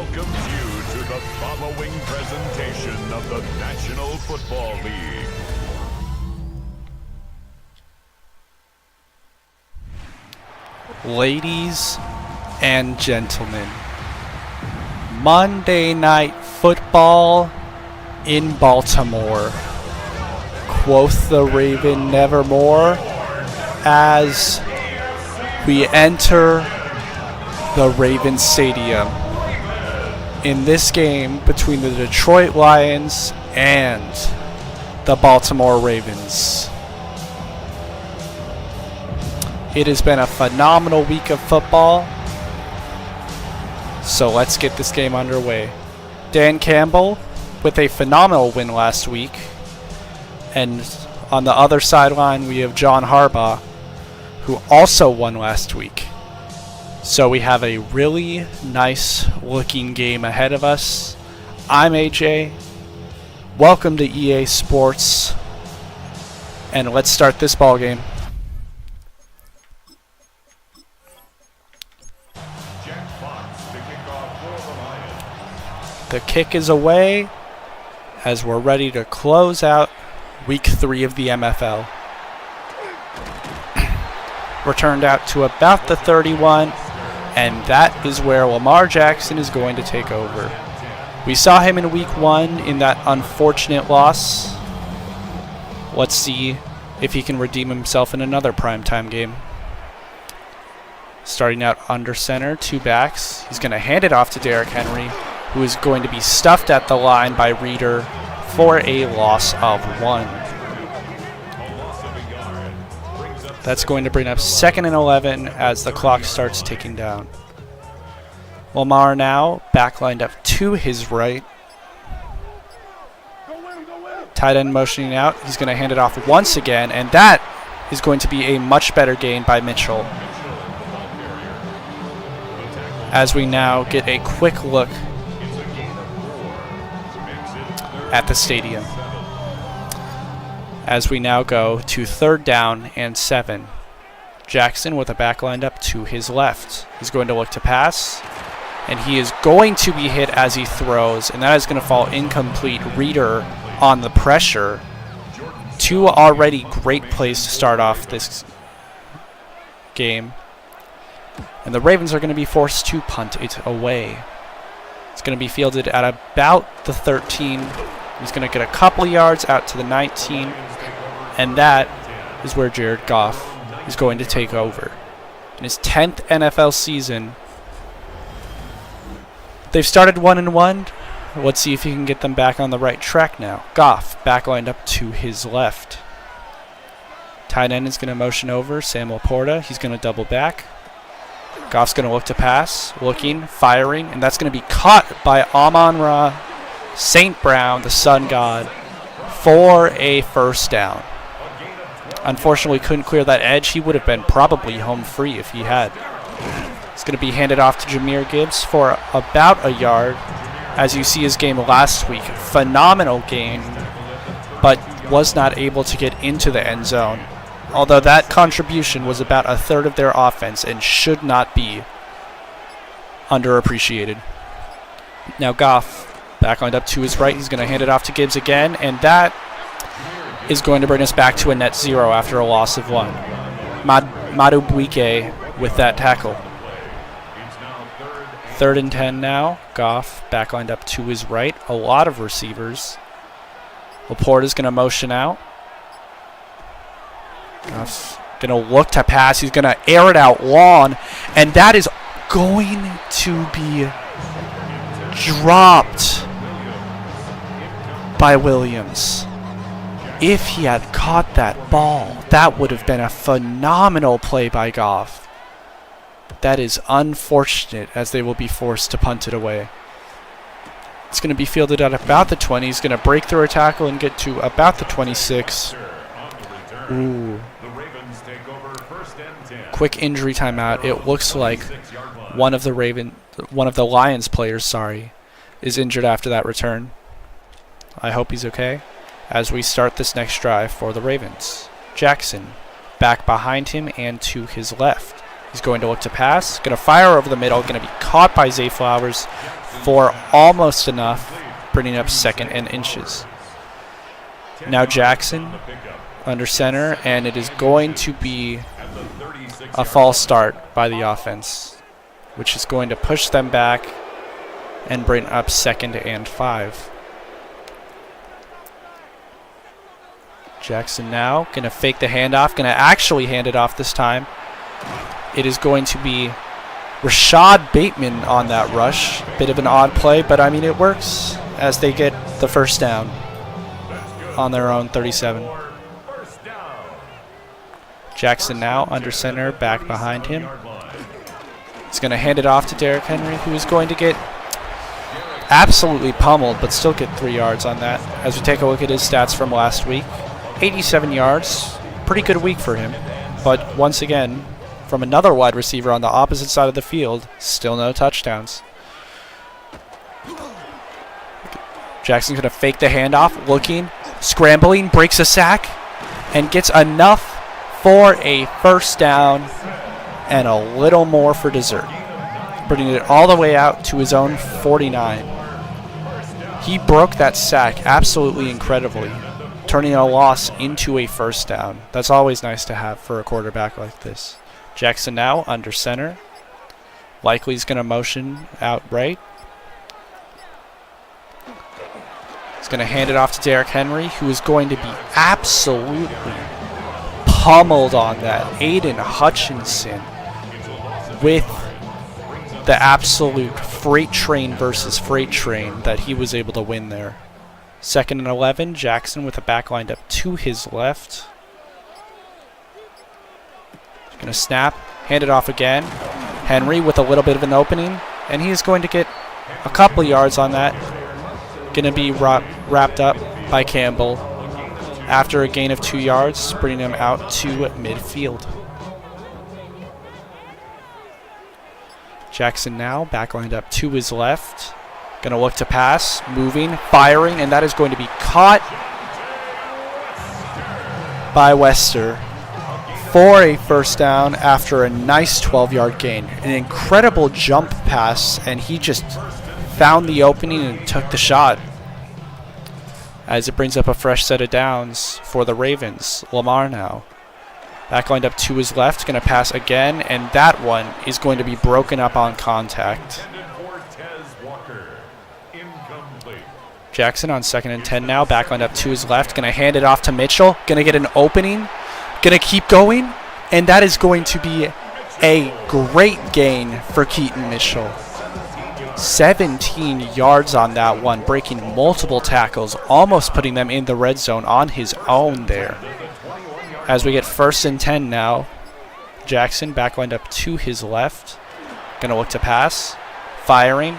welcomes you to the following presentation of the National Football League. Ladies and gentlemen, Monday Night Football in Baltimore. Quoth the Raven nevermore as we enter the Raven Stadium in this game between the Detroit Lions and the Baltimore Ravens. It has been a phenomenal week of football, so let's get this game underway. Dan Campbell with a phenomenal win last week, and on the other sideline we have John Harbaugh, who also won last week. So we have a really nice looking game ahead of us. I'm AJ. Welcome to EA Sports, and let's start this ball game. The kick is away as we're ready to close out week 3 of the MFL. Returned out to about the 31, and that is where Lamar Jackson is going to take over. We saw him in week 1 in that unfortunate loss. Let's see if he can redeem himself in another primetime game. Starting out under center, 2 backs. He's going to hand it off to Derrick Henry, who is going to be stuffed at the line by Reeder for a loss of 1. That's going to bring up 2nd and 11 as the clock starts ticking down. Lamar now backlined up to his right. Tight end motioning out. He's going to hand it off once again, and that is going to be a much better gain by Mitchell. As we now get a quick look at the stadium, as we now go to 3rd down and 7. Jackson with a back lined up to his left. He's going to look to pass, and he is going to be hit as he throws, and that is going to fall incomplete. Reeder on the pressure. 2 already great plays to start off this game, and the Ravens are going to be forced to punt it away. It's going to be fielded at about the 13. He's going to get a couple of yards out to the 19, and that is where Jared Goff is going to take over. In his 10th NFL season, they've started 1-1. Let's see if he can get them back on the right track now. Goff backlined up to his left. Tight end is going to motion over Sam Laporta. He's going to double back. Goff's going to look to pass, looking, firing, and that's going to be caught by Amon-Ra St. Brown, the sun god, for a first down. Unfortunately, couldn't clear that edge. He would have been probably home free if he had. It's going to be handed off to Jahmyr Gibbs for about a yard. As you see his game last week, phenomenal game, but was not able to get into the end zone. Although that contribution was about a third of their offense and should not be underappreciated. Now Goff back lined up to his right. He's going to hand it off to Gibbs again, and that is going to bring us back to a net 0 after a loss of 1. Madubuike with that tackle. 3rd and 10 now. Goff back lined up to his right. A lot of receivers. Laporta's going to motion out. Goff's going to look to pass. He's going to air it out long, and that is going to be dropped by Williams. If he had caught that ball, that would have been a phenomenal play by Goff. That is unfortunate, as they will be forced to punt it away. It's going to be fielded at about the 20. He's going to break through a tackle and get to about the 26. Ooh. Quick injury timeout. It looks like one of the Lions players, is injured after that return. I hope he's okay as we start this next drive for the Ravens. Jackson back behind him and to his left. He's going to look to pass. Going to fire over the middle. Going to be caught by Zay Flowers for almost enough, bringing up 2nd and inches. Now Jackson under center, and it is going to be a false start by the offense, which is going to push them back and bring up 2nd and 5. Jackson now going to fake the handoff, going to actually hand it off this time. It is going to be Rashad Bateman on that rush. Bit of an odd play, but I mean it works as they get the first down on their own 37. Jackson now under center, back behind him. He's going to hand it off to Derrick Henry, who is going to get absolutely pummeled, but still get 3 yards on that. As we take a look at his stats from last week, 87 yards, pretty good week for him. But once again, from another wide receiver on the opposite side of the field, still no touchdowns. Jackson's going to fake the handoff, looking, scrambling, breaks a sack, and gets enough for a first down and a little more for dessert, bringing it all the way out to his own 49. He broke that sack absolutely incredibly, turning a loss into a first down. That's always nice to have for a quarterback like this. Jackson now under center. Likely he's going to motion out right. He's going to hand it off to Derrick Henry, who is going to be absolutely pummeled on that. Aiden Hutchinson with the absolute freight train versus freight train that he was able to win there. 2nd and 11, Jackson with a back lined up to his left. He's going to snap, hand it off again. Henry with a little bit of an opening, and he's going to get a couple yards on that. Going to be wrapped up by Campbell after a gain of 2 yards, bringing him out to midfield. Jackson now back lined up to his left. Going to look to pass, moving, firing, and that is going to be caught by Wester for a first down after a nice 12-yard gain. An incredible jump pass, and he just found the opening and took the shot. As it brings up a fresh set of downs for the Ravens. Lamar now back lined up to his left, going to pass again, and that one is going to be broken up on contact. Jackson on 2nd and 10 now, back lined up to his left, going to hand it off to Mitchell, going to get an opening, going to keep going, and that is going to be a great gain for Keaton Mitchell. 17 yards on that one, breaking multiple tackles, almost putting them in the red zone on his own there. As we get 1st and 10 now, Jackson back lined up to his left, going to look to pass, firing,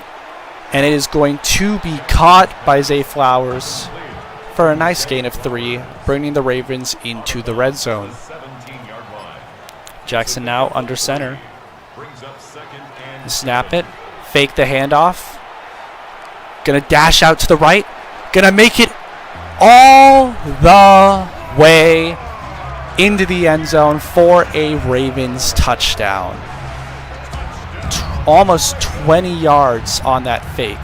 and it is going to be caught by Zay Flowers for a nice gain of 3, bringing the Ravens into the red zone. Jackson now under center. Snap it, fake the handoff, going to dash out to the right, going to make it all the way into the end zone for a Ravens touchdown. Almost 20 yards on that fake.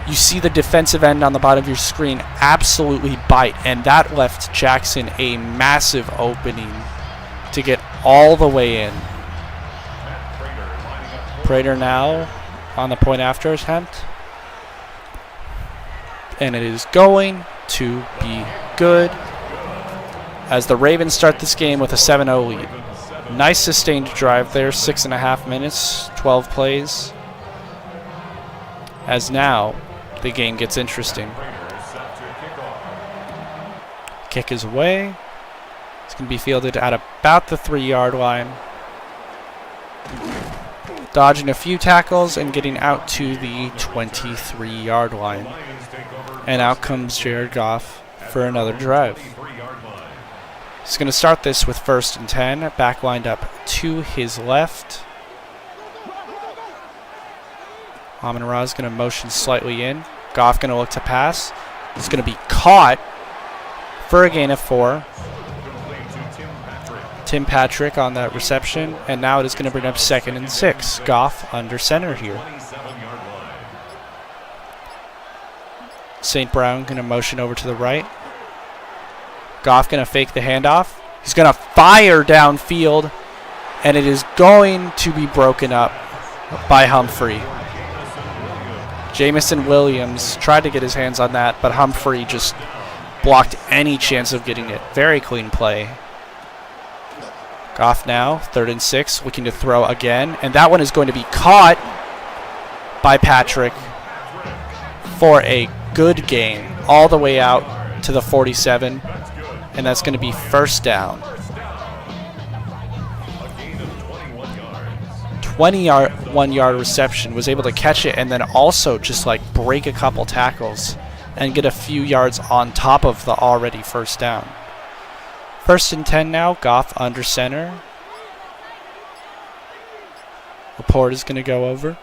You see the defensive end on the bottom of your screen absolutely bite, and that left Jackson a massive opening to get all the way in. Prater now on the point after attempt, and it is going to be good as the Ravens start this game with a 7-0 lead. Nice sustained drive there, 6.5 minutes, 12 plays. As now, the game gets interesting. Kick is away. It's going to be fielded at about the 3-yard line. Dodging a few tackles and getting out to the 23-yard line. And out comes Jared Goff for another drive. He's going to start this with 1st and 10, back lined up to his left. Amon-Ra is going to motion slightly in. Goff going to look to pass. He's going to be caught for a gain of 4. Tim Patrick on that reception, and now it is going to bring up 2nd and 6. Goff under center here. St. Brown going to motion over to the right. Goff going to fake the handoff. He's going to fire downfield, and it is going to be broken up by Humphrey. Jamison Williams tried to get his hands on that, but Humphrey just blocked any chance of getting it. Very clean play. Goff now, 3rd and 6, looking to throw again, and that one is going to be caught by Patrick for a good gain all the way out to the 47, and that's going to be 1st down. 21-yard reception, was able to catch it and then also just like break a couple tackles and get a few yards on top of the already 1st down. 1st and 10 now, Goff under center. Laporte is going to go over.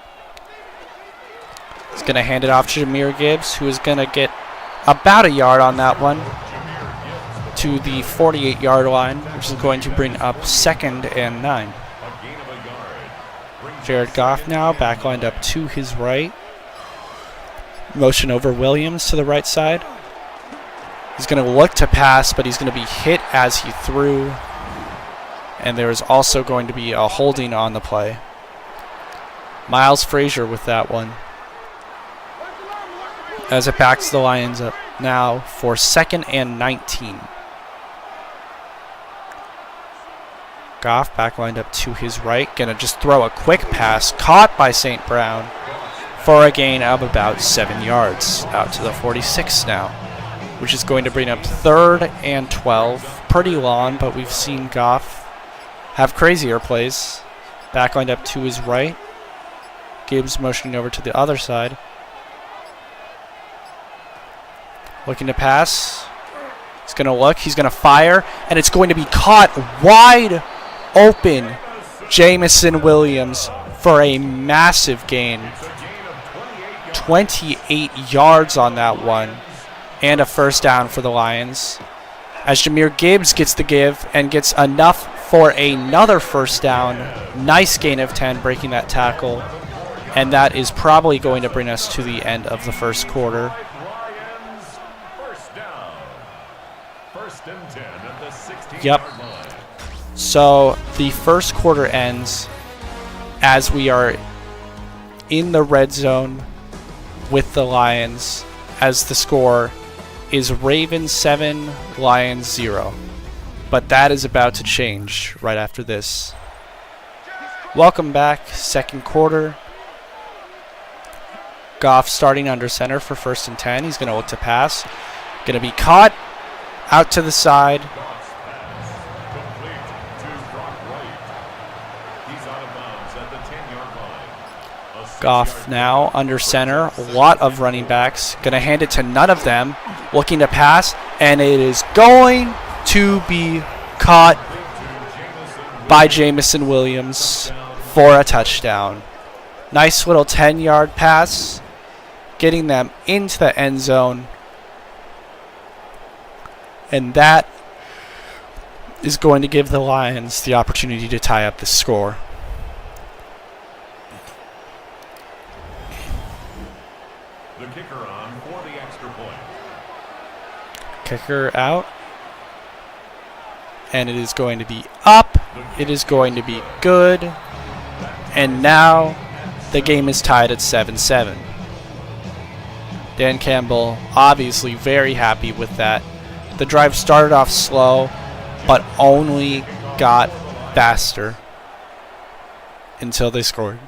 He's going to hand it off to Jahmyr Gibbs, who is going to get about a yard on that one to the 48-yard line, which is going to bring up 2nd and 9. Jared Goff now back lined up to his right. Motion over Williams to the right side. He's going to look to pass, but he's going to be hit as he threw. And there is also going to be a holding on the play. Miles Frazier with that one, as it backs the Lions up now for 2nd and 19. Goff back lined up to his right. Gonna just throw a quick pass. Caught by St. Brown for a gain of about 7 yards out to the 46 now, which is going to bring up 3rd and 12. Pretty long, but we've seen Goff have crazier plays. Back lined up to his right. Gibbs motioning over to the other side. Looking to pass. He's going to look. He's going to fire. And it's going to be caught wide open. Jamison Williams for a massive gain. 28 yards on that one. And a 1st down for the Lions, as Jahmyr Gibbs gets the give and gets enough for another 1st down. Nice gain of 10, breaking that tackle. And that is probably going to bring us to the end of the 1st quarter. Lions, 1st down. 1st and 10 at the 16-yard Yep. line. So the 1st quarter ends as we are in the red zone with the Lions, as the score is Ravens 7, Lions 0. But that is about to change right after this. Welcome back, 2nd quarter. Goff starting under center for 1st and 10. He's going to look to pass. Going to be caught out to the side. Goff's pass complete to Brock Wright. He's out of bounds at the 10-yard line. A 6-yard Goff now under center. A lot of running backs. Going to hand it to none of them. Looking to pass. And it is going to be caught by Jamison Williams for a touchdown. Nice little 10-yard pass, getting them into the end zone. And that is going to give the Lions the opportunity to tie up the score. The kicker on for the extra point. Kicker out. And it is going to be up. It is going to be good. And now the game is tied at 7-7. Dan Campbell obviously very happy with that. The drive started off slow, but only got faster until they scored.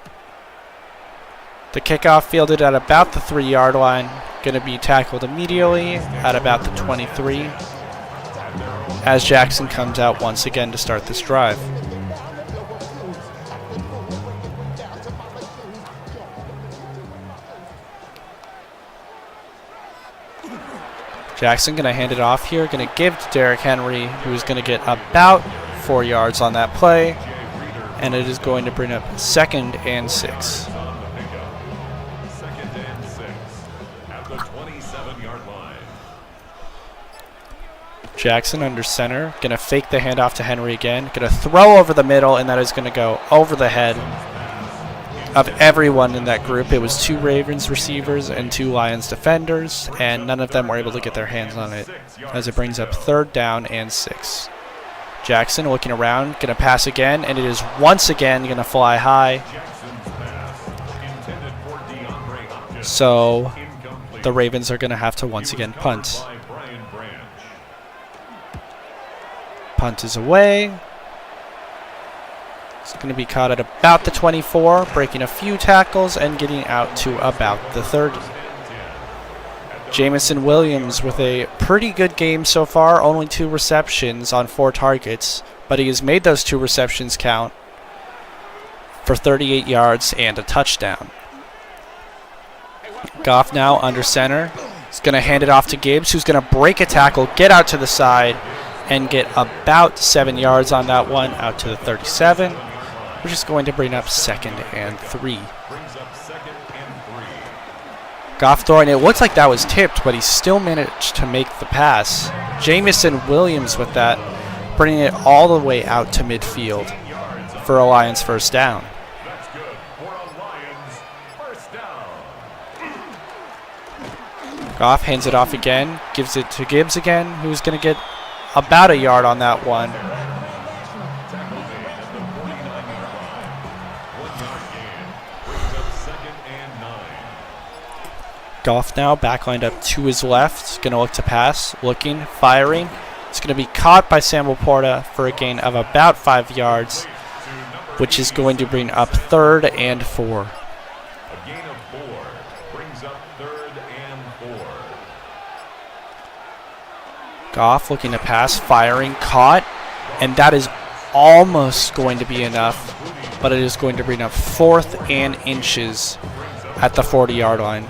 The kickoff fielded at about the 3-yard line. Going to be tackled immediately at about the 23, as Jackson comes out once again to start this drive. Jackson going to hand it off here. Going to give to Derrick Henry, who's going to get about 4 yards on that play. And it is going to bring up 2nd and 6. 2nd and 6 at the 27-yard line. Jackson under center. Going to fake the handoff to Henry again. Going to throw over the middle, and that is going to go over the head of everyone in that group. It was 2 Ravens receivers and 2 Lions defenders, and none of them were able to get their hands on it, as it brings up 3rd down and 6. Jackson looking around, going to pass again, and it is once again going to fly high. So the Ravens are going to have to once again punt. Punt is away. It's going to be caught at about the 24, breaking a few tackles and getting out to about the 30. Jamison Williams with a pretty good game so far, only 2 receptions on 4 targets, but he has made those 2 receptions count for 38 yards and a touchdown. Goff now under center. He's going to hand it off to Gibbs, who's going to break a tackle, get out to the side, and get about 7 yards on that one, out to the 37, which is going to bring up 2nd and 3. Goff throwing it. Looks like that was tipped, but he still managed to make the pass. Jamison Williams with that, bringing it all the way out to midfield for a Lions first down. Goff hands it off again, gives it to Gibbs again, who's going to get about a yard on that one. Goff now back lined up to his left, going to look to pass, looking, firing. It's going to be caught by Samuel Porta for a gain of about 5 yards, which is going to bring up 3rd and 4. A gain of 4 brings up 3rd and 4. Goff looking to pass, firing, caught, and that is almost going to be enough, but it is going to bring up 4th and inches at the 40-yard line.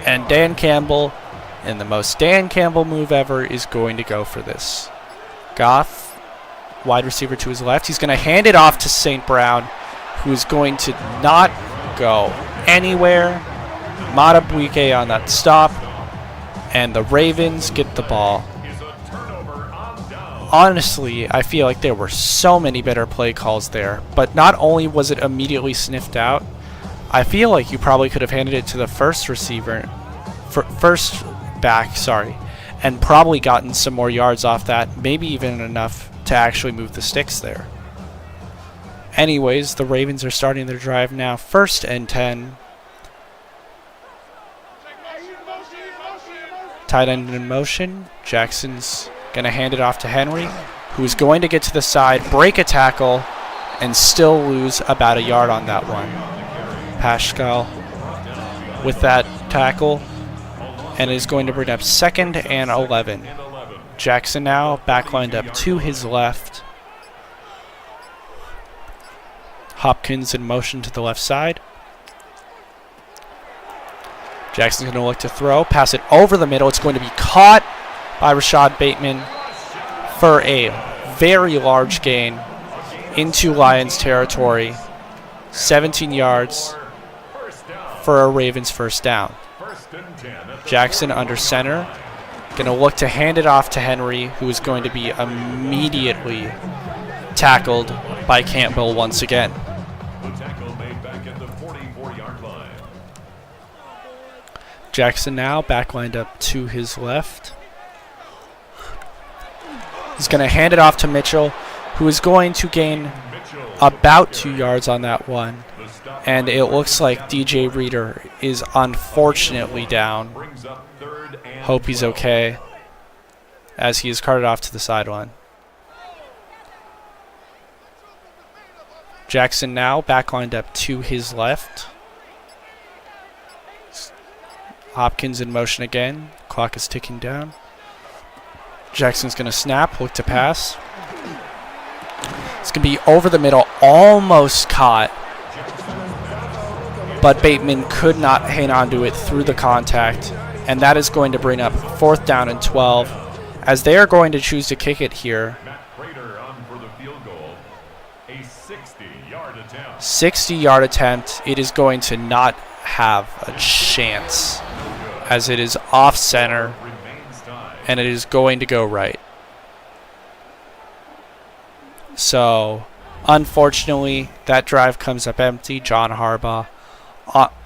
And Dan Campbell, in the most Dan Campbell move ever, is going to go for this. Goff, wide receiver to his left. He's going to hand it off to St. Brown, who is going to not go anywhere. Matabuike on that stop, and the Ravens get the ball. Honestly, I feel like there were so many better play calls there, but not only was it immediately sniffed out, I feel like you probably could have handed it to the first back, and probably gotten some more yards off that, maybe even enough to actually move the sticks there. Anyways, the Ravens are starting their drive now, 1st and 10. Tight end in motion. Jackson's going to hand it off to Henry, who's going to get to the side, break a tackle, and still lose about a yard on that one. Pascal with that tackle, and is going to bring up 2nd and 11. Jackson now back lined up to his left. Hopkins in motion to the left side. Jackson's going to look to throw, pass it over the middle. It's going to be caught by Rashad Bateman for a very large gain into Lions territory. 17 yards for a Ravens first down. Jackson under center. Going to look to hand it off to Henry, who is going to be immediately tackled by Campbell once again. The tackle made back at the 44-yard line. Jackson now back lined up to his left. He's going to hand it off to Mitchell, who is going to gain about 2 yards on that one. And it looks like DJ Reader is unfortunately down. Hope he's okay, as he is carted off to the sideline. Jackson now back lined up to his left. Hopkins in motion again. Clock is ticking down. Jackson's going to snap, look to pass. It's going to be over the middle, almost caught. But Bateman could not hang on to it through the contact. And that is going to bring up 4th down and 12, as they are going to choose to kick it here. 60-yard attempt. It is going to not have a chance, as it is off center, and it is going to go right. So, unfortunately, that drive comes up empty. John Harbaugh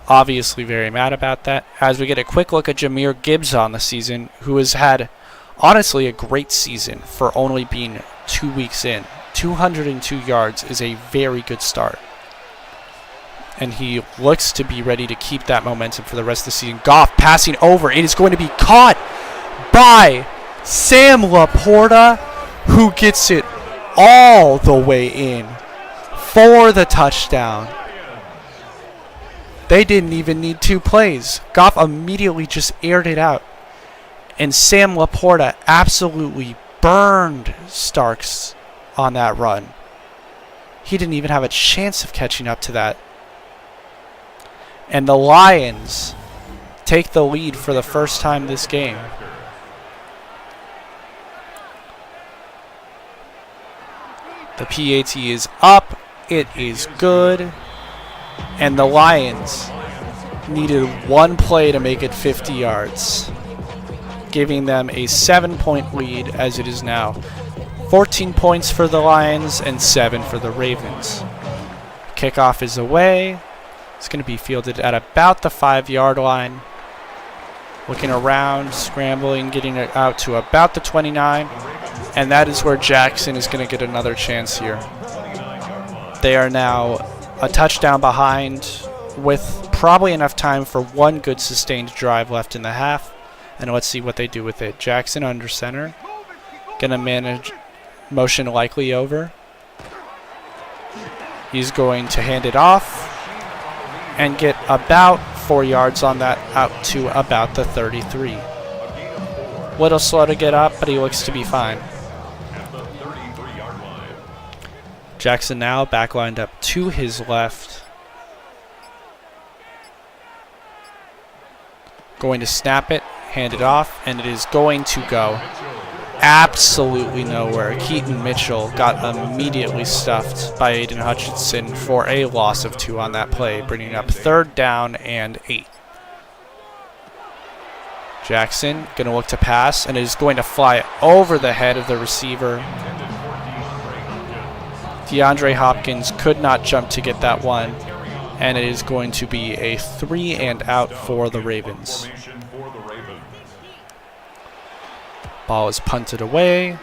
obviously very mad about that. As we get a quick look at Jahmyr Gibbs on the season, who has had, honestly, a great season for only being 2 weeks in. 202 yards is a very good start. And he looks to be ready to keep that momentum for the rest of the season. Goff passing over. It is going to be caught by Sam Laporta, who gets it all the way in for the touchdown. They didn't even need 2 plays. Goff immediately just aired it out. And Sam Laporta absolutely burned Starks on that run. He didn't even have a chance of catching up to that. And the Lions take the lead for the first time this game. The PAT is up. It is good. And the Lions needed 1 play to make it 50 yards, giving them a 7-point lead as it is now. 14 points for the Lions and 7 for the Ravens. Kickoff is away. It's going to be fielded at about the 5-yard line. Looking around, scrambling, getting it out to about the 29. And that is where Jackson is going to get another chance here. They are now a touchdown behind with probably enough time for 1 good sustained drive left in the half. And let's see what they do with it. Jackson under center. Going to manage motion likely over. He's going to hand it off and get about 4 yards on that out to about the 33. Little slow to get up, but he looks to be fine. Jackson now back lined up to his left. Going to snap it, hand it off, and it is going to go absolutely nowhere. Keaton Mitchell got immediately stuffed by Aiden Hutchinson for a loss of 2 on that play, bringing up 3rd down and 8. Jackson going to look to pass, and it is going to fly over the head of the receiver. DeAndre Hopkins could not jump to get that one, and it is going to be a 3 and out for the Ravens. Ball is punted away.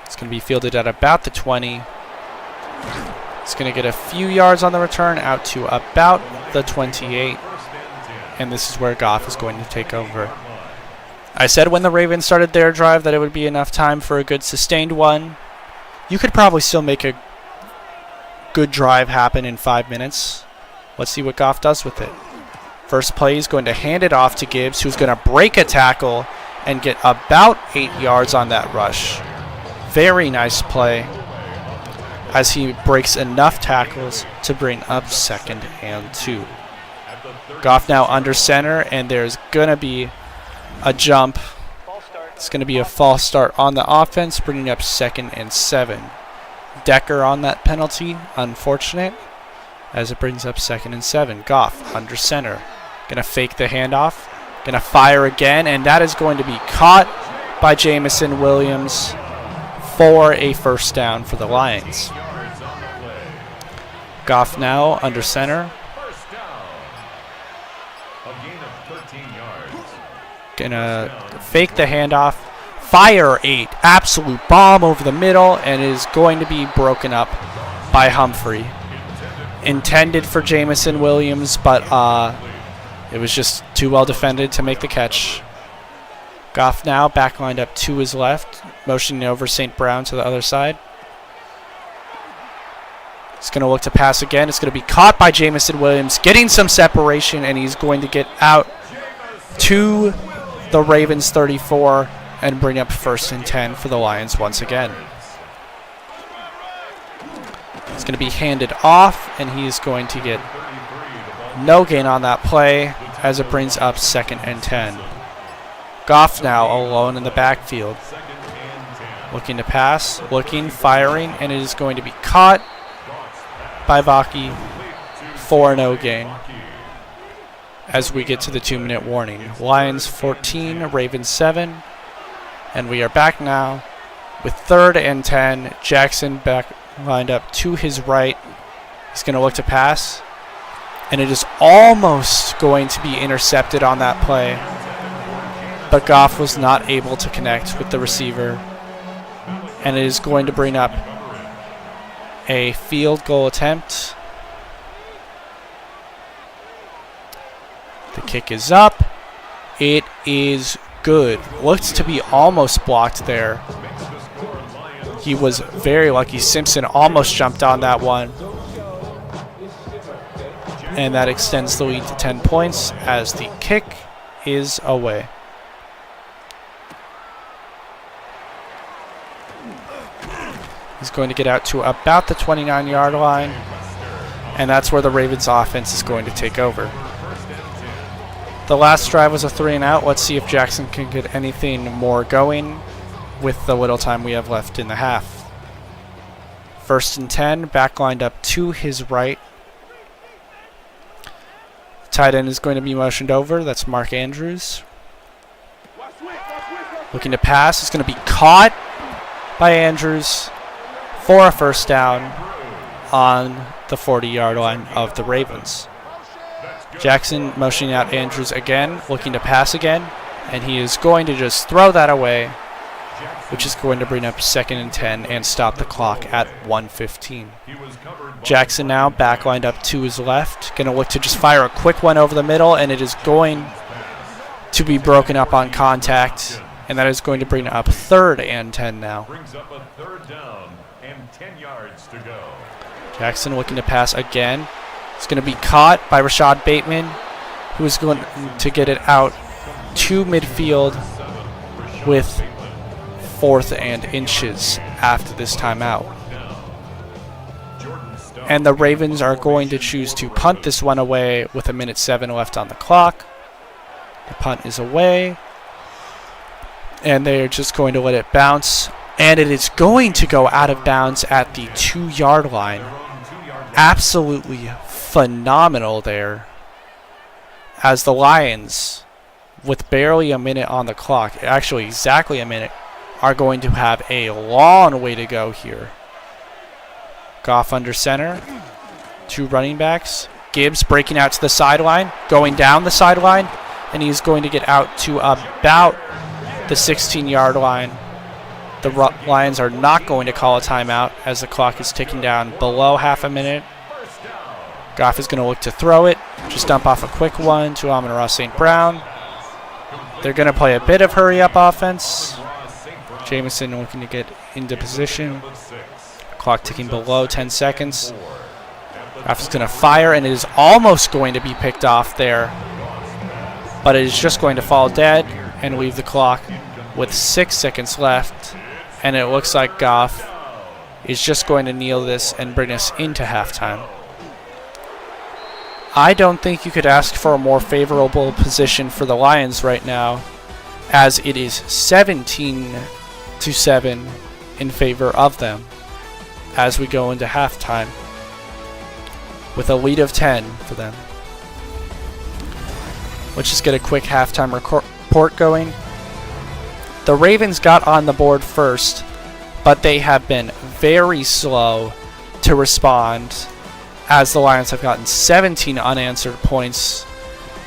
It's going to be fielded at about the 20. It's going to get a few yards on the return out to about the 28. And this is where Goff is going to take over. I said when the Ravens started their drive that it would be enough time for a good sustained one. You could probably still make a good drive happen in 5 minutes. Let's see what Goff does with it. First play, he's going to hand it off to Gibbs, who's going to break a tackle and get about 8 yards on that rush. Very nice play as he breaks enough tackles to bring up 2nd and 2. Goff now under center, and there's going to be a jump. It's going to be a false start on the offense, bringing up 2nd and 7. Decker on that penalty, unfortunate, as it brings up 2nd and 7. Goff under center, going to fake the handoff, going to fire again, and that is going to be caught by Jameson Williams for a 1st down for the Lions. Goff now under center. Gonna fake the handoff, fire 8, absolute bomb over the middle, and is going to be broken up by Humphrey. Intended for Jameson Williams, but it was just too well defended to make the catch. Goff now back lined up to his left, motioning over St. Brown to the other side. He's going to look to pass again. It's going to be caught by Jameson Williams, getting some separation, and he's going to get out to the Ravens 34 and bring up 1st and 10 for the Lions once again. It's going to be handed off, and he's going to get no gain on that play as it brings up 2nd and 10. Goff now alone in the backfield. Looking to pass, looking, firing, and it is going to be caught by Vaki for no gain as we get to the 2-minute warning. Lions 14, Ravens 7, and we are back now With 3rd and 10, Jackson back lined up to his right. He's going to look to pass. And it is almost going to be intercepted on that play. But Goff was not able to connect with the receiver. And it is going to bring up a field goal attempt. The kick is up. It is good. Looks to be almost blocked there. He was very lucky. Simpson almost jumped on that one. And that extends the lead to 10 points as the kick is away. He's going to get out to about the 29-yard line. And that's where the Ravens offense is going to take over. The last drive was a 3-and-out. Let's see if Jackson can get anything more going with the little time we have left in the half. 1st and 10, back lined up to his right. Tight end is going to be motioned over. That's Mark Andrews. Looking to pass. It's going to be caught by Andrews for a 1st down on the 40-yard line of the Ravens. Jackson motioning out Andrews again, looking to pass again, and he is going to just throw that away, which is going to bring up 2nd and 10 and stop the clock at 1:15. Jackson now back lined up to his left, going to look to just fire a quick one over the middle, and it is going to be broken up on contact, and that is going to bring up 3rd and 10 now. Brings up a 3rd down and 10 yards to go. Jackson looking to pass again. It's going to be caught by Rashad Bateman, who is going to get it out to midfield with 4th and inches after this timeout. And the Ravens are going to choose to punt this one away with 1:07 left on the clock. The punt is away. And they're just going to let it bounce. And it is going to go out of bounds at the 2-yard line. Absolutely phenomenal there, as the Lions, with barely a minute on the clock, actually exactly a minute, are going to have a long way to go here. Goff under center, 2 running backs. Gibbs breaking out to the sideline, going down the sideline, and he's going to get out to about the 16-yard line. The Lions are not going to call a timeout as the clock is ticking down below half a minute. Goff is going to look to throw it. Just dump off a quick one to Amon-Ra St. Brown. They're going to play a bit of hurry-up offense. Jameson looking to get into position. Clock ticking below 10 seconds. Goff is going to fire, and it is almost going to be picked off there. But it is just going to fall dead and leave the clock with 6 seconds left. And it looks like Goff is just going to kneel this and bring us into halftime. I don't think you could ask for a more favorable position for the Lions right now, as it is 17-7 in favor of them as we go into halftime with a lead of 10 for them. Let's just get a quick halftime report going. The Ravens got on the board first, but they have been very slow to respond, as the Lions have gotten 17 unanswered points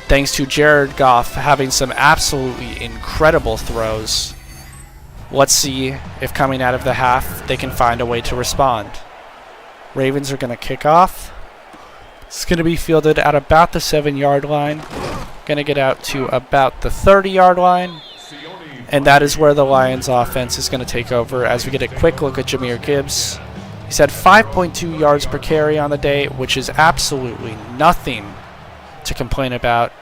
thanks to Jared Goff having some absolutely incredible throws. Let's see if coming out of the half they can find a way to respond. Ravens are going to kick off. It's going to be fielded at about the 7-yard line. Going to get out to about the 30-yard line. And that is where the Lions offense is going to take over as we get a quick look at Jahmyr Gibbs. He's had 5.2 yards per carry on the day, which is absolutely nothing to complain about.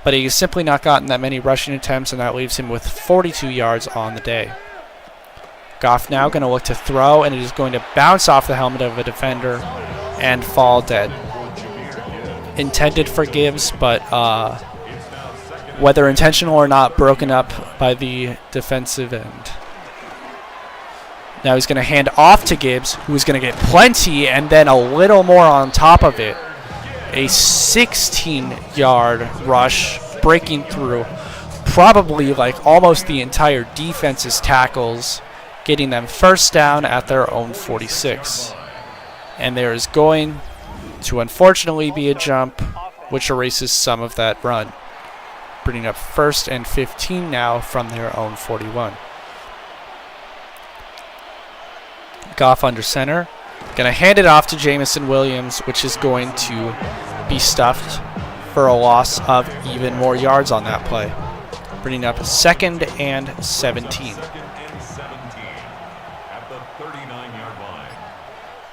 But he's simply not gotten that many rushing attempts, and that leaves him with 42 yards on the day. Goff now going to look to throw, and it is going to bounce off the helmet of a defender and fall dead. Intended for Gibbs, but whether intentional or not, broken up by the defensive end. Now he's going to hand off to Gibbs, who is going to get plenty and then a little more on top of it. A 16-yard rush, breaking through probably like almost the entire defense's tackles getting them first down at their own 46. And there is going to unfortunately be a jump, which erases some of that run, bringing up 1st and 15 now from their own 41. Goff under center. Going to hand it off to Jamison Williams, which is going to be stuffed for a loss of even more yards on that play, bringing up 2nd and 17.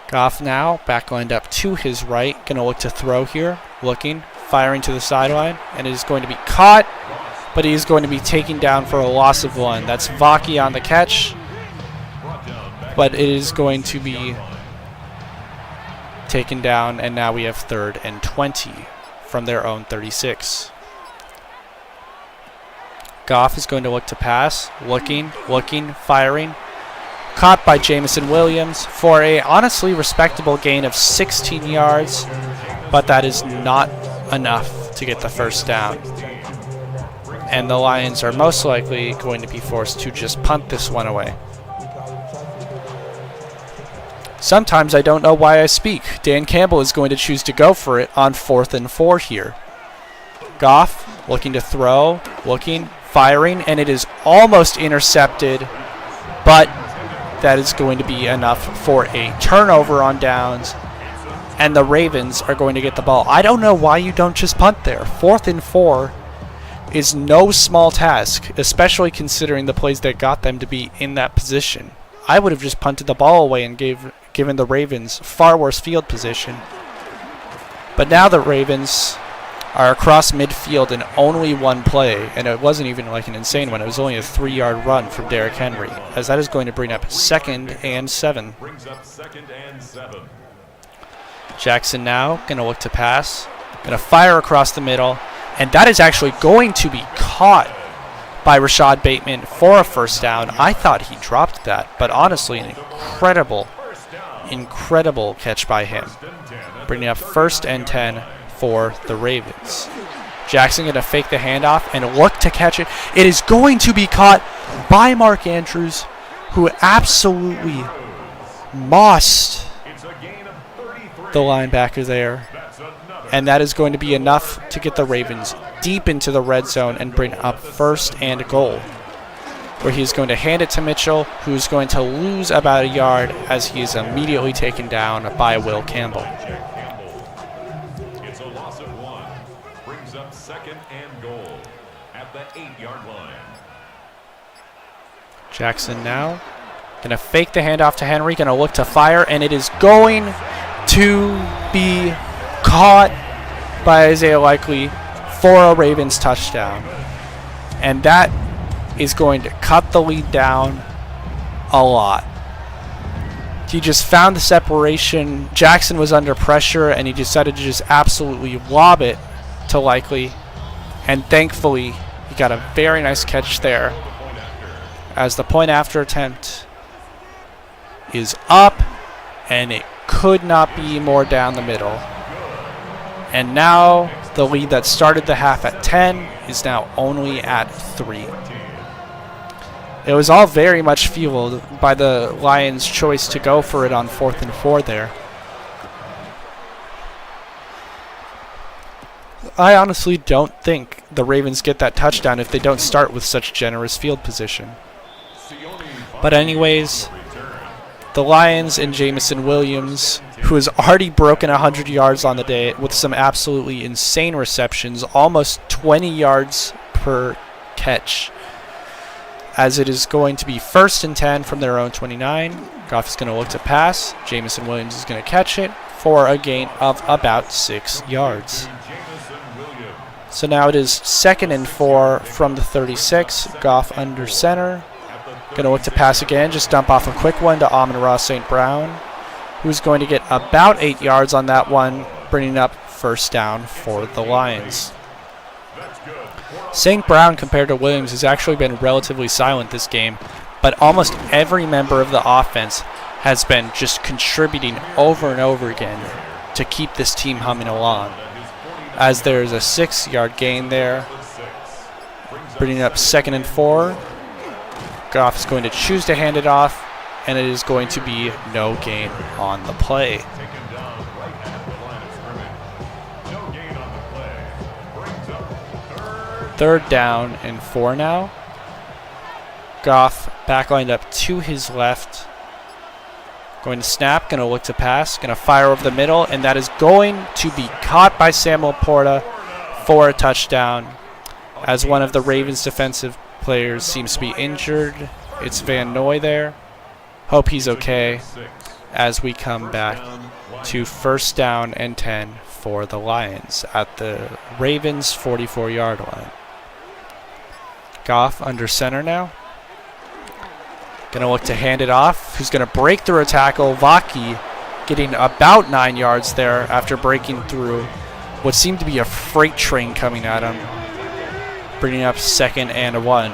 Goff now back lined up to his right. Going to look to throw here. Looking, firing to the sideline, and it is going to be caught, but he is going to be taken down for a loss of 1. That's Vaki on the catch, but it is going to be taken down, and now we have 3rd and 20 from their own 36. Goff is going to look to pass. Looking, firing. Caught by Jamison Williams for a honestly respectable gain of 16 yards, but that is not enough to get the first down. And the Lions are most likely going to be forced to just punt this one away. Sometimes I don't know why I speak. Dan Campbell is going to choose to go for it on 4th and 4 here. Goff looking to throw, firing, and it is almost intercepted, but that is going to be enough for a turnover on downs, and the Ravens are going to get the ball. I don't know why you don't just punt there. 4th and 4 is no small task, especially considering the plays that got them to be in that position. I would have just punted the ball away and given the Ravens far worse field position. But now the Ravens are across midfield in only one play, and it wasn't even like an insane one. It was only a 3-yard run from Derrick Henry, as that is going to bring up 2nd and 7. Jackson now going to look to pass, going to fire across the middle, and that is actually going to be caught by Rashad Bateman for a first down. I thought he dropped that, but honestly, an incredible catch by him, bringing up 1st and 10 for the Ravens. Jackson going to fake the handoff and look to catch it. It is going to be caught by Mark Andrews, who absolutely mossed the linebacker there. And that is going to be enough to get the Ravens deep into the red zone and bring up 1st and goal, where he's going to hand it to Mitchell, who's going to lose about a yard as he is immediately taken down by Will Campbell. It's a loss of 1. Brings up 2nd and goal at the 8-yard line. Jackson now going to fake the handoff to Henry, going to look to fire, and it is going to be caught by Isaiah Likely for a Ravens touchdown. And that is going to cut the lead down a lot. He just found the separation. Jackson was under pressure, and he decided to just absolutely lob it to Likely. And thankfully, he got a very nice catch there, as the point after attempt is up, and it could not be more down the middle. And now the lead that started the half at 10 is now only at 3. It was all very much fueled by the Lions' choice to go for it on 4th and 4 there. I honestly don't think the Ravens get that touchdown if they don't start with such generous field position. But anyways, the Lions and Jamison Williams, who has already broken 100 yards on the day with some absolutely insane receptions, almost 20 yards per catch, as it is going to be 1st and 10 from their own 29. Goff is going to look to pass. Jamison Williams is going to catch it for a gain of about 6 yards. So now it is 2nd and 4 from the 36. Goff under center. Going to look to pass again. Just dump off a quick one to Amon-Ra St. Brown, who's going to get about 8 yards on that one, bringing up 1st down for the Lions. St. Brown, compared to Williams, has actually been relatively silent this game, but almost every member of the offense has been just contributing over and over again to keep this team humming along, as there's a 6-yard gain there, bringing up 2nd and 4. Goff is going to choose to hand it off, and it is going to be no gain on the play. Taken down right at the line of scrimmage. No gain on the play. Brings up Third down and 4 now. Goff back lined up to his left. Going to snap, going to look to pass, going to fire over the middle, and that is going to be caught by Samuel Porta for a touchdown. As one of the Ravens defensive players seems to be injured. It's Van Noy there. Hope he's okay as we come back to first down and 10 for the Lions at the Ravens 44-yard line. Goff under center now. Going to look to hand it off. Who's going to break through a tackle? Vaki getting about 9 yards there after breaking through what seemed to be a freight train coming at him. Bringing up 2nd and 1.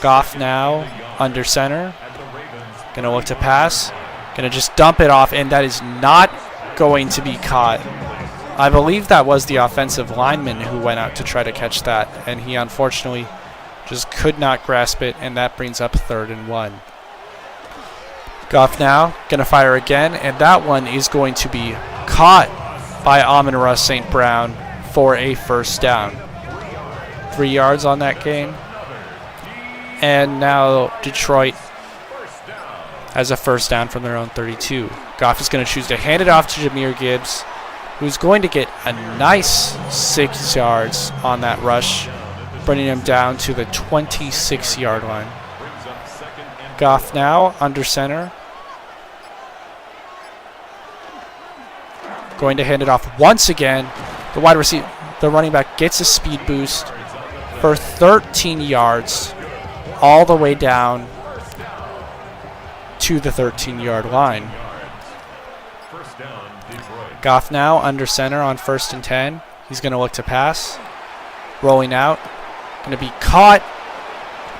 Goff now under center. Going to look to pass. Going to just dump it off, and that is not going to be caught. I believe that was the offensive lineman who went out to try to catch that, and he unfortunately just could not grasp it, and that brings up 3rd and 1. Goff now going to fire again, and that one is going to be caught by Amon-Ra St. Brown for a first down. 3 yards on that gain. And now Detroit has a first down from their own 32. Goff is going to choose to hand it off to Jahmyr Gibbs, who's going to get a nice 6 yards on that rush, bringing him down to the 26-yard line. Goff now under center. Going to hand it off once again. The wide receiver, the running back, gets a speed boost for 13 yards all the way down to the 13-yard line. Goff now under center on 1st and 10. He's going to look to pass. Rolling out. Going to be caught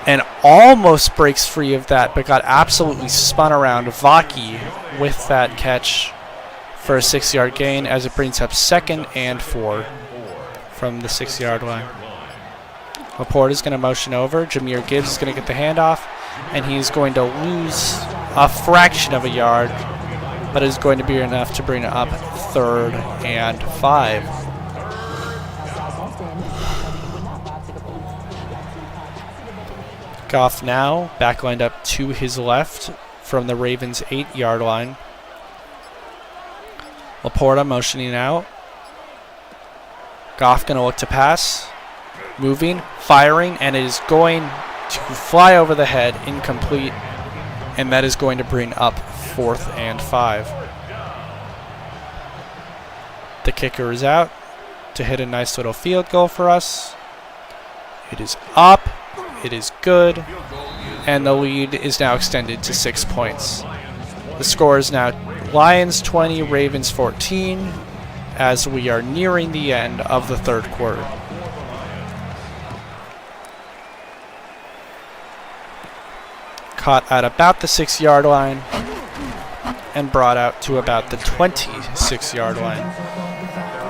and almost breaks free of that, but got absolutely spun around. Vaki with that catch for a 6-yard gain as it brings up 2nd and 4 from the 6-yard line. Laporte is going to motion over. Jahmyr Gibbs is going to get the handoff, and he's going to lose a fraction of a yard, but is going to be enough to bring it up 3rd and 5. Goff now back lined up to his left from the Ravens 8-yard line. Laporta motioning out. Goff going to look to pass. Moving, firing, and it is going to fly over the head, incomplete, and that is going to bring up 4th and 5. The kicker is out to hit a nice little field goal for us. It is up, it is good, and the lead is now extended to 6 points. The score is now Lions 20, Ravens 14, as we are nearing the end of the 3rd quarter. Caught at about the 6-yard line and brought out to about the 26-yard line.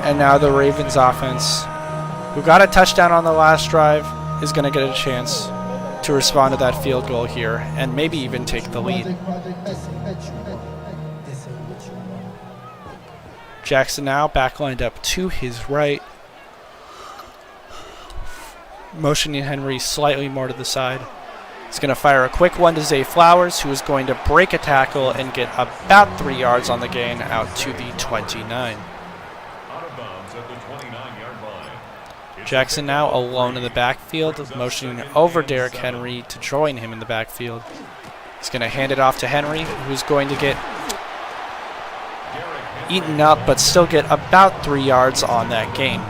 And now the Ravens offense, who got a touchdown on the last drive, is going to get a chance to respond to that field goal here and maybe even take the lead. Jackson now back lined up to his right, motioning Henry slightly more to the side. He's going to fire a quick one to Zay Flowers, who is going to break a tackle and get about 3 yards on the gain out to the 29. Jackson now alone in the backfield, motioning over Derrick Henry to join him in the backfield. He's going to hand it off to Henry, who's going to get eaten up but still get about 3 yards on that gain.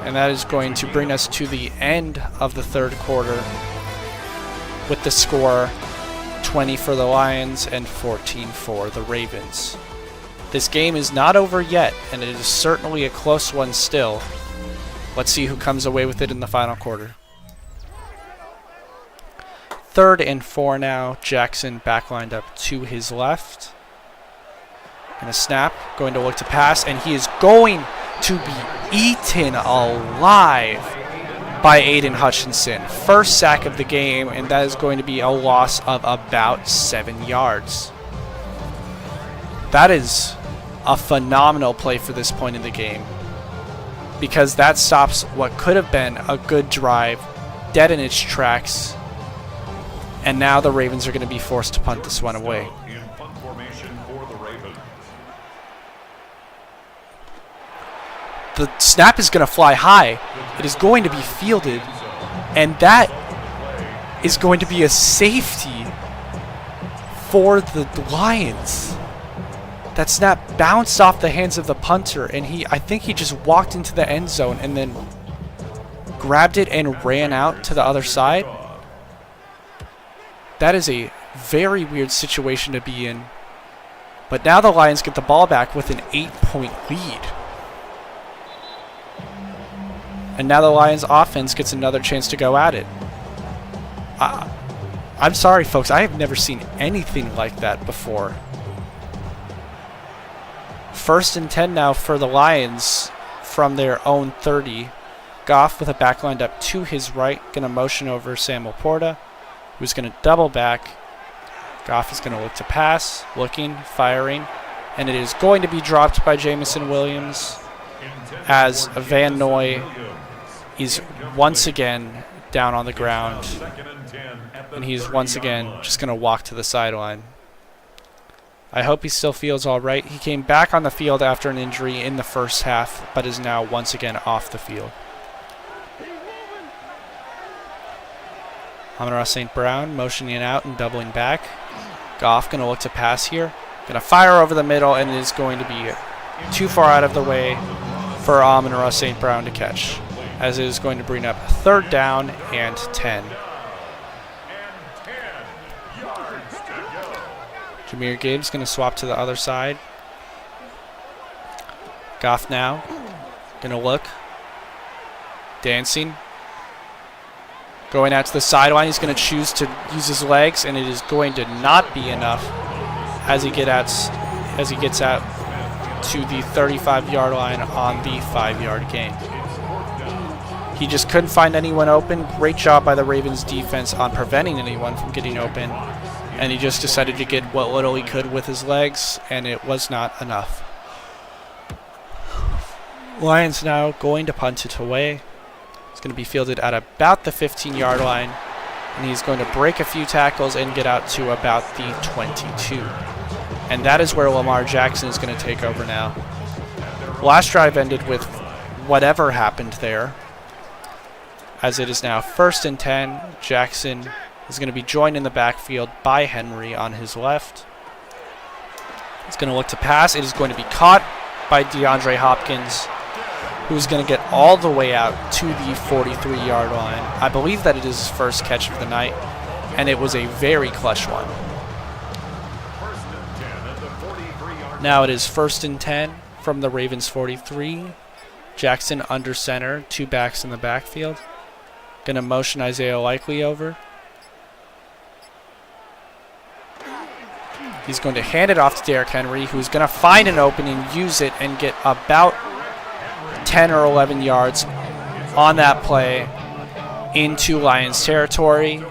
And that is going to bring us to the end of the 3rd quarter, with the score 20 for the Lions and 14 for the Ravens. This game is not over yet, and it is certainly a close one still. Let's see who comes away with it in the final quarter. 3rd and 4 now. Jackson back lined up to his left. And a snap, going to look to pass, and he is going to be eaten alive by Aiden Hutchinson. First sack of the game, and that is going to be a loss of about 7 yards. That is a phenomenal play for this point in the game, because that stops what could have been a good drive dead in its tracks, and now the Ravens are going to be forced to punt this one away. In punt formation for the Ravens. The snap is going to fly high. It is going to be fielded, and that is going to be a safety for the Lions. That snap bounced off the hands of the punter, and I think he just walked into the end zone and then grabbed it and ran out to the other side. That is a very weird situation to be in. But now the Lions get the ball back with an 8-point lead. And now the Lions offense gets another chance to go at it. I'm sorry, folks. I have never seen anything like that before. 1st and 10 now for the Lions from their own 30. Goff with a back lined up to his right. Going to motion over Sam Laporta, who's going to double back. Goff is going to look to pass, looking, firing, and it is going to be dropped by Jamison Williams as Van Noy is once again down on the ground, and he's once again just going to walk to the sideline. I hope he still feels all right. He came back on the field after an injury in the first half, but is now once again off the field. Amon-Ra St. Brown motioning out and doubling back. Goff going to look to pass here. Going to fire over the middle, and it is going to be too far out of the way for Amon-Ra St. Brown to catch, as it is going to bring up 3rd down and 10. Jahmyr Gibbs going to swap to the other side. Goff now going to look. Dancing. Going out to the sideline. He's going to choose to use his legs, and it is going to not be enough as he gets out to the 35-yard line on the 5-yard gain. He just couldn't find anyone open. Great job by the Ravens defense on preventing anyone from getting open. And he just decided to get what little he could with his legs, and it was not enough. Lions now going to punt it away. It's going to be fielded at about the 15-yard line, and he's going to break a few tackles and get out to about the 22. And that is where Lamar Jackson is going to take over now. Last drive ended with whatever happened there, as it is now 1st and 10. Jackson is going to be joined in the backfield by Henry on his left. He's going to look to pass. It is going to be caught by DeAndre Hopkins, who's going to get all the way out to the 43-yard line. I believe that it is his first catch of the night, and it was a very clutch one. Now it is 1st and 10 from the Ravens 43. Jackson under center, 2 backs in the backfield. Going to motion Isaiah Likely over. He's going to hand it off to Derrick Henry, who's going to find an opening, use it, and get about 10 or 11 yards on that play into Lions territory,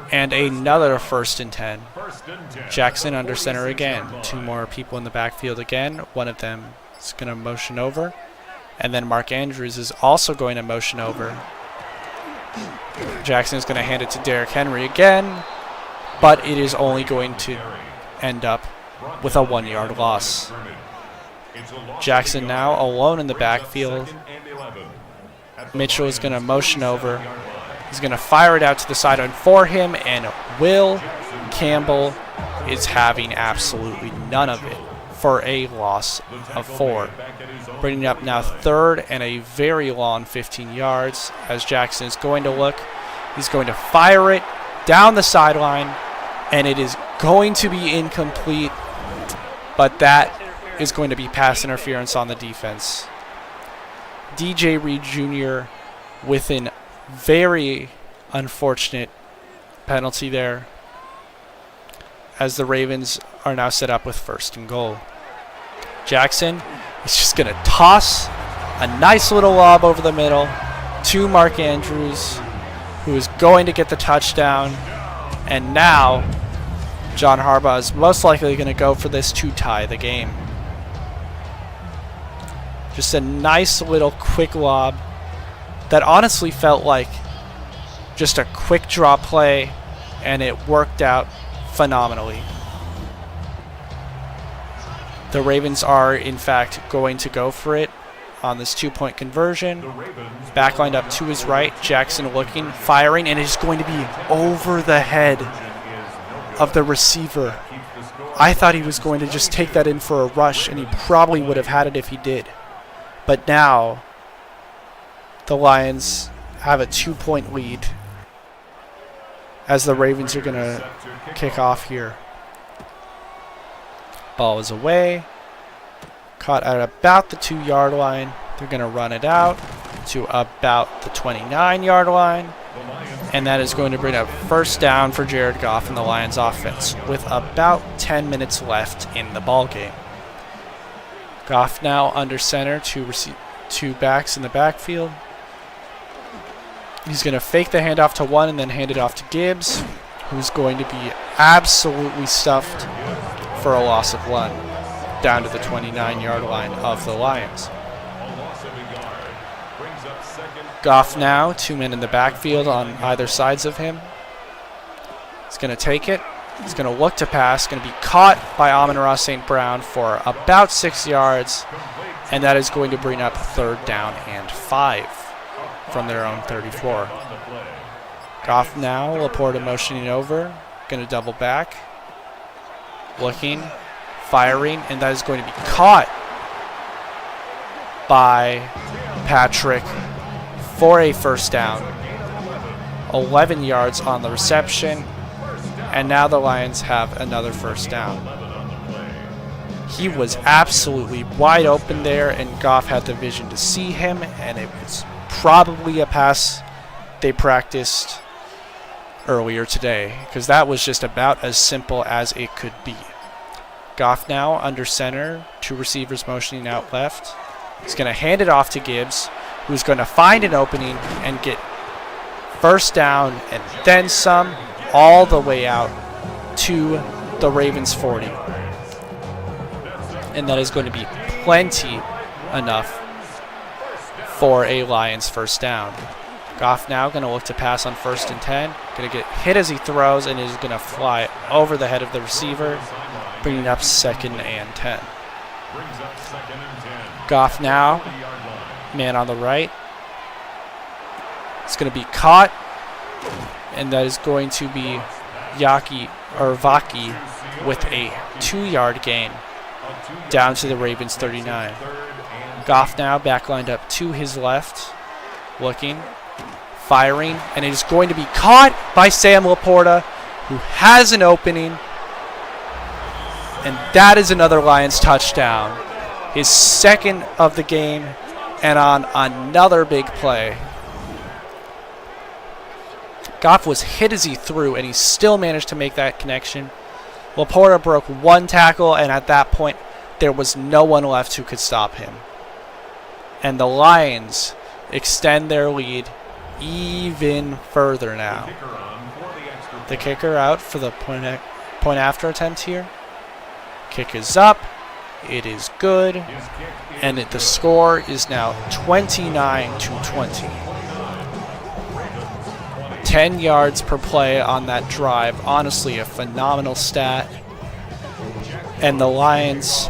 and another 1st and 10. Jackson under center again. 2 more people in the backfield again. One of them is going to motion over, and then Mark Andrews is also going to motion over. Jackson is going to hand it to Derrick Henry again, but it is only going to end up with a 1-yard loss. Jackson now alone in the backfield. Mitchell is going to motion over. He's going to fire it out to the sideline for him, and Will Campbell is having absolutely none of it for a loss of 4. Bringing up now 3rd and a very long 15 yards as Jackson is going to look. He's going to fire it down the sideline, and it is going to be incomplete, but that is going to be pass interference on the defense. DJ Reed Jr. with a very unfortunate penalty there, as the Ravens are now set up with 1st and goal. Jackson is just going to toss a nice little lob over the middle to Mark Andrews, who is going to get the touchdown. And now John Harbaugh is most likely going to go for this to tie the game. Just a nice little quick lob that honestly felt like just a quick draw play, and it worked out phenomenally. The Ravens are, in fact, going to go for it on this two-point conversion. Back lined up to his right. Jackson looking, firing, and it is going to be over the head of the receiver. I thought he was going to just take that in for a rush, and he probably would have had it if he did. But now the Lions have a 2-point lead as the Ravens are going to kick off here. Ball is away. Caught at about the 2-yard line. They're going to run it out to about the 29-yard line. And that is going to bring up first down for Jared Goff and the Lions offense with about 10 minutes left in the ball game. Goff now under center to receive two backs in the backfield. He's going to fake the handoff to one and then hand it off to Gibbs, who's going to be absolutely stuffed for a loss of 1 down to the 29-yard line of the Lions. Goff now, 2 men in the backfield on either sides of him. He's going to take it. He's going to look to pass. Going to be caught by Amon-Ra St. Brown for about 6 yards. And that is going to bring up third down and 5 from their own 34. Goff now, Laporta motioning over. Going to double back. Looking, firing, and that is going to be caught by Patrick for a first down. 11 yards on the reception. And now the Lions have another first down. He was absolutely wide open there, and Goff had the vision to see him, and it was probably a pass they practiced earlier today, because that was just about as simple as it could be. Goff now under center, 2 receivers motioning out left. He's going to hand it off to Gibbs, who's going to find an opening and get first down and then some, all the way out to the Ravens 40. And that is going to be plenty enough for a Lions first down. Goff now going to look to pass on 1st and 10. Going to get hit as he throws and is going to fly over the head of the receiver, bringing up 2nd and 10. Goff now, man on the right. It's going to be caught, and that is going to be Vaki with a 2-yard gain down to the Ravens 39. Goff now back lined up to his left, looking, firing, and it is going to be caught by Sam Laporta, who has an opening, and that is another Lions touchdown. His 2nd of the game, and on another big play. Goff was hit as he threw, and he still managed to make that connection. Laporta broke 1 tackle, and at that point, there was no one left who could stop him. And the Lions extend their lead even further now. The kicker out for the point after attempt here. Kick is up. It is good. And the score is now 29-20. 10 yards per play on that drive. Honestly, a phenomenal stat. And the Lions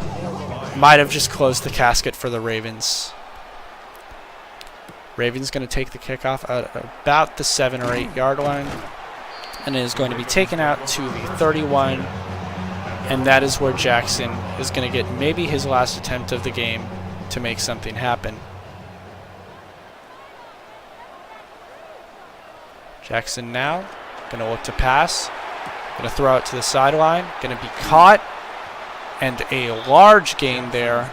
might have just closed the casket for the Ravens. Ravens going to take the kickoff at about the 7 or 8 yard line. And it is going to be taken out to the 31. And that is where Jackson is going to get maybe his last attempt of the game to make something happen. Jackson now going to look to pass. Going to throw it to the sideline. Going to be caught. And a large gain there.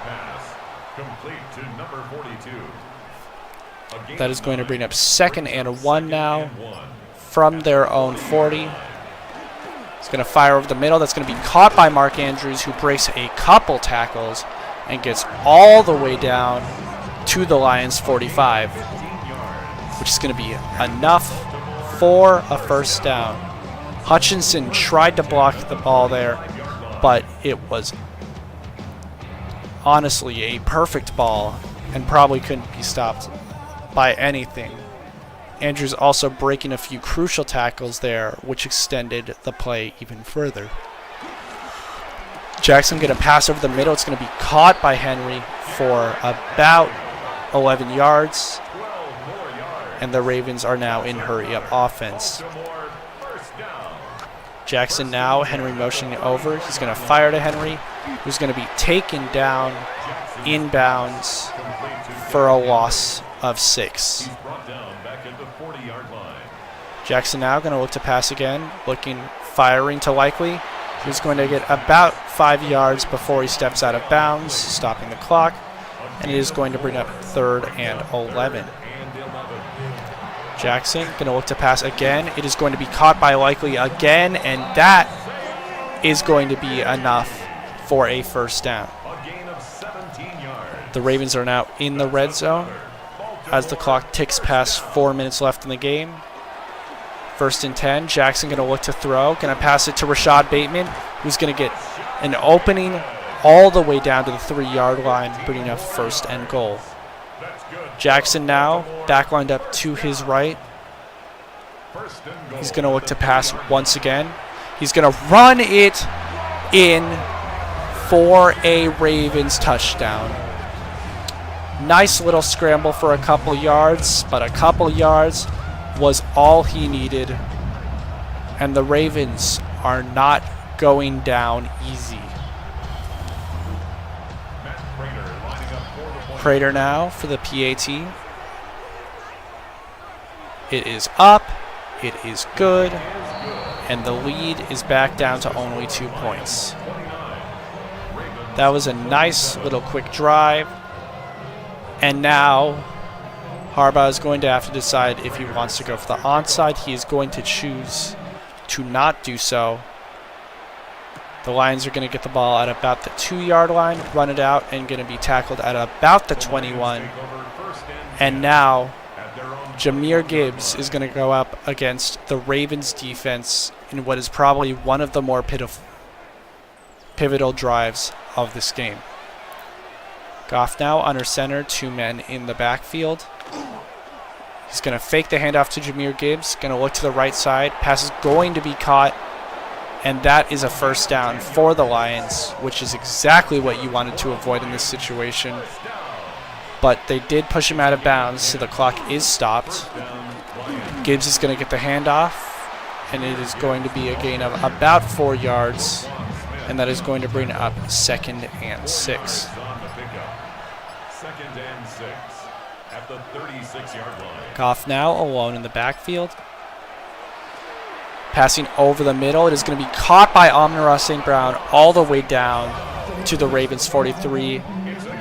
That is going to bring up 2nd and 1 now from their own 40. He's going to fire over the middle. That's going to be caught by Mark Andrews, who breaks a couple tackles and gets all the way down to the Lions 45. which is going to be enough for a first down. Hutchinson tried to block the ball there, but it was honestly a perfect ball and probably couldn't be stopped by anything. Andrews also breaking a few crucial tackles there, which extended the play even further. Jackson going to pass over the middle. It's going to be caught by Henry for about 11 yards. And the Ravens are now in hurry-up offense. Jackson now, Henry motioning over. He's going to fire to Henry, who's going to be taken down inbounds for a loss of 6. Jackson now going to look to pass again, firing to Likely. He's going to get about 5 yards before he steps out of bounds, stopping the clock, and it is going to bring up 3rd and 11. Jackson going to look to pass again. It is going to be caught by Likely again, and that is going to be enough for a first down. The Ravens are now in the red zone as the clock ticks past 4 minutes left in the game. 1st and 10. Jackson going to look to throw. Going to pass it to Rashad Bateman, who's going to get an opening all the way down to the 3-yard line, bringing up 1st and goal. Jackson now backlined up to his right. He's going to look to pass once again. He's going to run it in for a Ravens touchdown. Nice little scramble for a couple yards, but a couple yards was all he needed. And the Ravens are not going down easy. Prater now for the PAT. It is up. It is good. And the lead is back down to only 2 points. That was a nice little quick drive. And now Harbaugh is going to have to decide if he wants to go for the onside. He is going to choose to not do so. The Lions are going to get the ball at about the 2-yard line, run it out, and going to be tackled at about the 21. And now Jahmyr Gibbs is going to go up against the Ravens defense in what is probably one of the more pivotal drives of this game. Goff now under center, 2 men in the backfield. He's going to fake the handoff to Jahmyr Gibbs, going to look to the right side. Pass is going to be caught, and that is a first down for the Lions, which is exactly what you wanted to avoid in this situation. But they did push him out of bounds, so the clock is stopped. Gibbs is going to get the handoff, and it is going to be a gain of about 4 yards, and that is going to bring up 2nd and 6. 2nd and 6 at the 36-yard line. Goff now alone in the backfield. Passing over the middle. It is going to be caught by Amon-Ra St. Brown all the way down to the Ravens 43.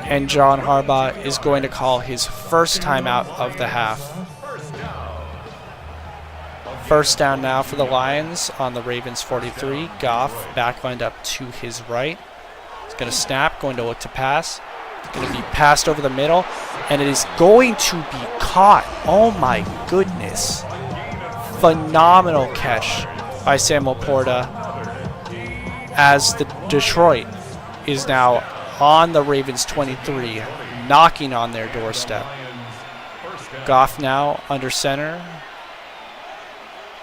And John Harbaugh is going to call his first timeout of the half. First down now for the Lions on the Ravens 43. Goff backlined up to his right. He's going to snap, going to look to pass. Going to be passed over the middle, and it is going to be caught. Oh my goodness. Phenomenal catch by Samuel Porta as the Detroit is now on the Ravens 23, knocking on their doorstep. Goff now under center.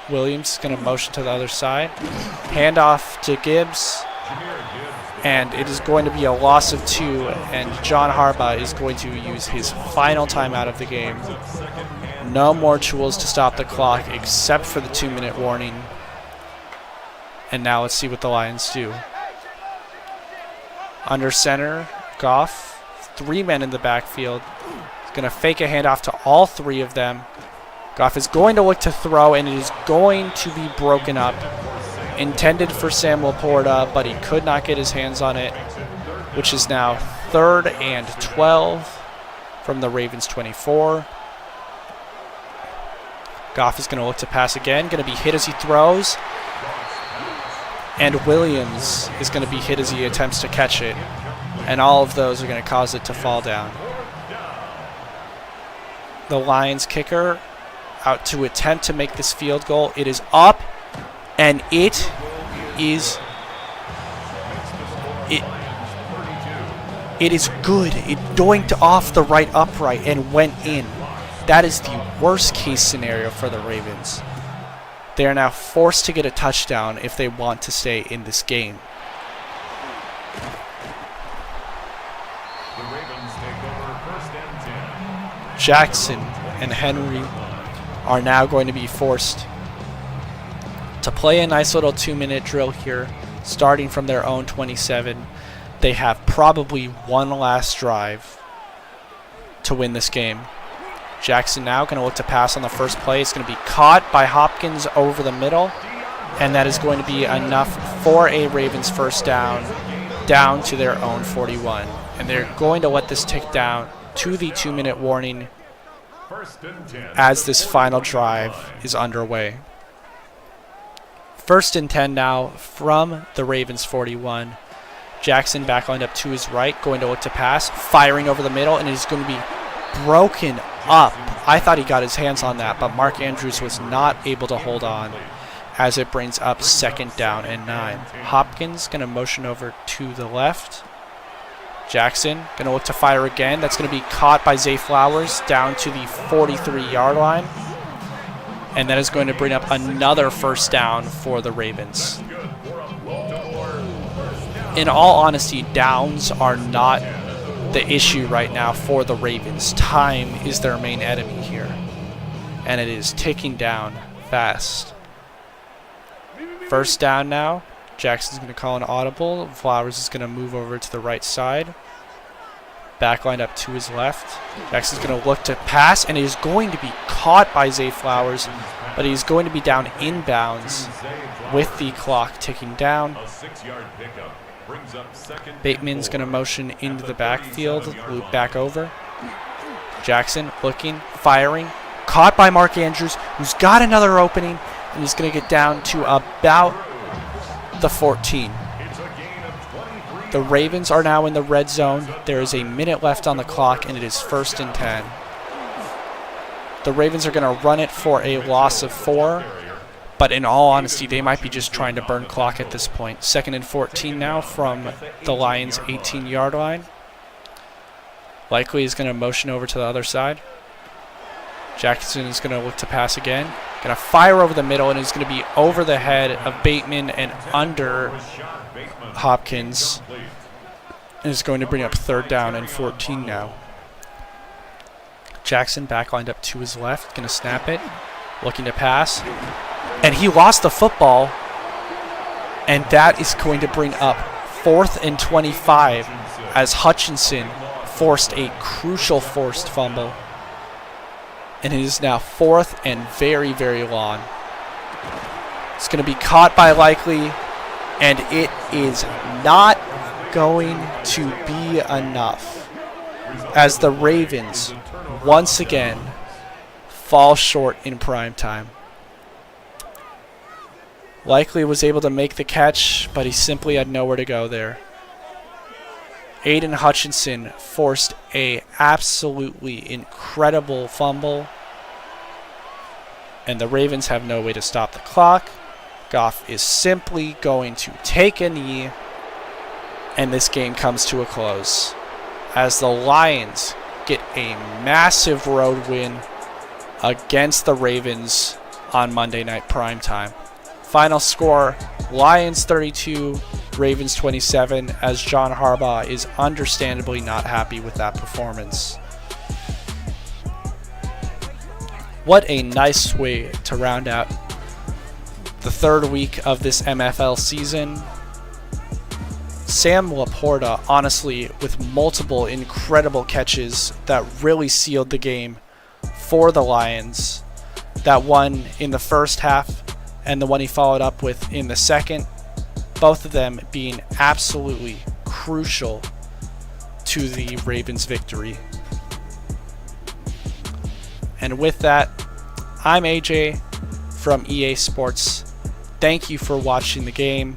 Williams is going to motion to the other side. Handoff to Gibbs. And it is going to be a loss of 2, and John Harbaugh is going to use his final timeout of the game. No more tools to stop the clock except for the 2-minute warning. And now let's see what the Lions do. Under center, Goff, 3 men in the backfield. He's going to fake a handoff to all 3 of them. Goff is going to look to throw, and it is going to be broken up. Intended for Samuel Porta, but he could not get his hands on it, which is now 3rd and 12 from the Ravens 24. Goff is going to look to pass again, going to be hit as he throws, and Williams is going to be hit as he attempts to catch it, and all of those are going to cause it to fall down. The Lions kicker out to attempt to make this field goal. It is up, and it is good. It doinked off the right upright and went in. That is the worst case scenario for the Ravens. They are now forced to get a touchdown if they want to stay in this game. The Ravens take over 1st and 10. Jackson and Henry are now going to be forced to play a nice little 2-minute drill here, starting from their own 27. They have probably one last drive to win this game. Jackson now going to look to pass on the first play. It's going to be caught by Hopkins over the middle, and that is going to be enough for a Ravens first down to their own 41. And they're going to let this tick down to the 2-minute warning as this final drive is underway. 1st and 10 now from the Ravens 41. Jackson back lined up to his right, going to look to pass, firing over the middle, and it is going to be broken up. I thought he got his hands on that, but Mark Andrews was not able to hold on as it brings up 2nd down and 9. Hopkins going to motion over to the left. Jackson going to look to fire again. That's going to be caught by Zay Flowers down to the 43-yard line. And that is going to bring up another first down for the Ravens. In all honesty, downs are not the issue right now for the Ravens. Time is their main enemy here, and it is ticking down fast. First down now. Jackson's going to call an audible. Flowers is going to move over to the right side. Back lined up to his left. Jackson's going to look to pass, and he is going to be caught by Zay Flowers, but he's going to be down inbounds with the clock ticking down. Bateman's going to motion into the backfield, loop back over. Jackson looking, firing, caught by Mark Andrews, who's got another opening, and he's going to get down to about the 14. The Ravens are now in the red zone. There is a minute left on the clock, and it is 1st and 10. The Ravens are going to run it for a loss of 4. But in all honesty, they might be just trying to burn clock at this point. 2nd and 14 now from the Lions' 18-yard line. Likely is going to motion over to the other side. Jackson is going to look to pass again. Going to fire over the middle, and it's going to be over the head of Bateman and under Hopkins. And it's going to bring up 3rd down and 14 now. Jackson back lined up to his left. Going to snap it. Looking to pass. And he lost the football, and that is going to bring up 4th and 25 as Hutchinson forced a crucial forced fumble. And it is now 4th and very, very long. It's going to be caught by Likely, and it is not going to be enough as the Ravens once again fall short in prime time. Likely was able to make the catch, but he simply had nowhere to go there. Aiden Hutchinson forced a absolutely incredible fumble, and the Ravens have no way to stop the clock. Goff is simply going to take a knee, and this game comes to a close as the Lions get a massive road win against the Ravens on Monday Night Primetime. Final score, Lions 32, Ravens 27, as John Harbaugh is understandably not happy with that performance. What a nice way to round out the 3rd week of this MFL season. Sam Laporta, honestly, with multiple incredible catches that really sealed the game for the Lions. That one in the first half, and the one he followed up with in the second, both of them being absolutely crucial to the Ravens' victory. And with that, I'm AJ from EA Sports. Thank you for watching the game.